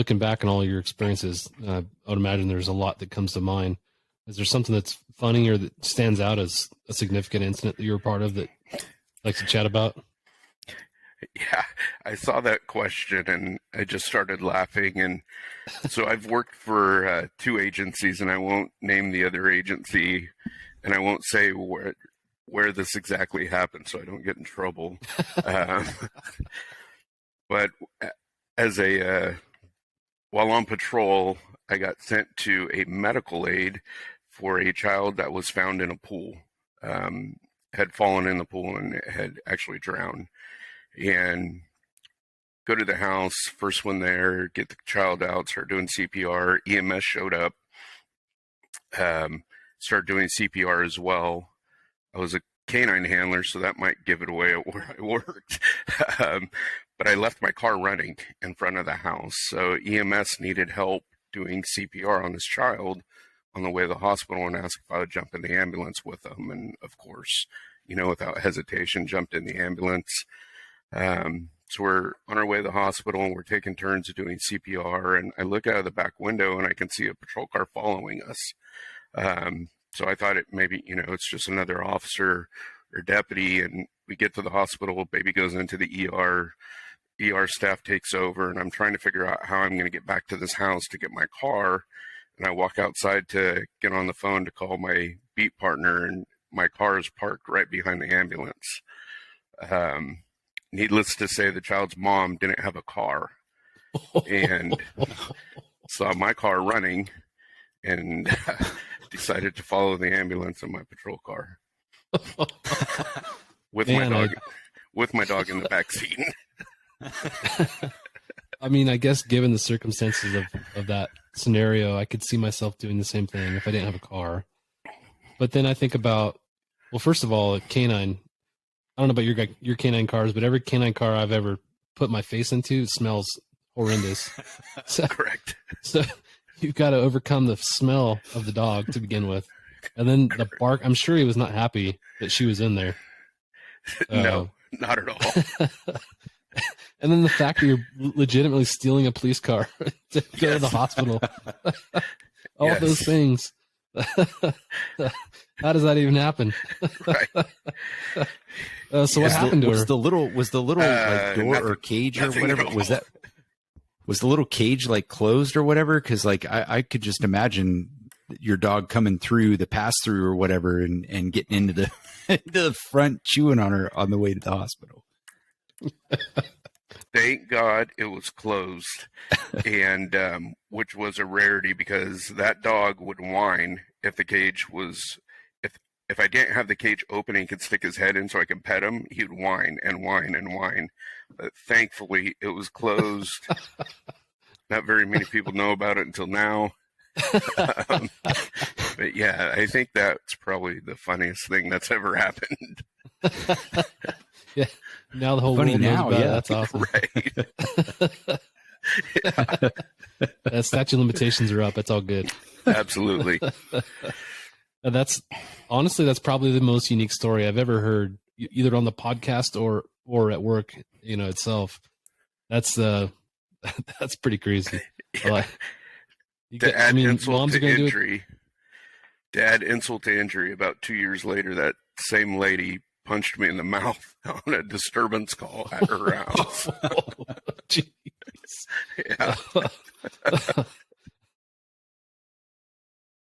looking back on all your experiences, I would imagine there's a lot that comes to mind. Is there something that's funny or that stands out as a significant incident that you were part of that you like to chat about? Yeah, I saw that question and I just started laughing. And so I've worked for two agencies, and I won't name the other agency, and I won't say where this exactly happened, so I don't get in trouble. um, but as a while on patrol, I got sent to a medical aid for a child that was found in a pool, um, had fallen in the pool and had actually drowned. And go to the house, first one there, get the child out, start doing CPR. EMS showed up, start doing CPR as well. I was a canine handler, so that might give it away at where I worked. But I left my car running in front of the house. So EMS needed help doing CPR on this child on the way to the hospital and asked if I would jump in the ambulance with them. And of course, without hesitation, jumped in the ambulance. So we're on our way to the hospital and we're taking turns of doing CPR. And I look out of the back window and I can see a patrol car following us. So I thought it's just another officer or deputy. And we get to the hospital, baby goes into the ER. ER staff takes over, and I'm trying to figure out how I'm going to get back to this house to get my car. And I walk outside to get on the phone to call my beat partner, and my car is parked right behind the ambulance. Needless to say, the child's mom didn't have a car and saw my car running and decided to follow the ambulance in my patrol car with my dog in the back seat. I mean, I guess given the circumstances of that scenario, I could see myself doing the same thing if I didn't have a car. But then I think about, well, first of all, a canine. I don't know about your canine cars, but every canine car I've ever put my face into smells horrendous. Correct. So you've got to overcome the smell of the dog to begin with. And then the bark. I'm sure he was not happy that she was in there. No, not at all. And then the fact that you're legitimately stealing a police car to go to the hospital. All those things. How does that even happen? Right. So what happened to her? Was the little like door or cage or whatever? Was the little cage like closed or whatever? Because like I could just imagine your dog coming through the pass through or whatever and getting into the the front, chewing on her on the way to the hospital. Thank God it was closed, and which was a rarity because that dog would whine if the cage was. If I didn't have the cage open and he could stick his head in so I could pet him, he'd whine and whine and whine. But thankfully, it was closed. Not very many people know about it until now. But yeah, I think that's probably the funniest thing that's ever happened. Yeah, now the whole world knows about it. That's awesome. Right. Yeah. Statute of limitations are up. That's all good. Absolutely. That's probably the most unique story I've ever heard, either on the podcast or at work, itself. That's that's pretty crazy. Yeah. To add insult to injury, about 2 years later, that same lady punched me in the mouth on a disturbance call at her house. Jeez. Yeah.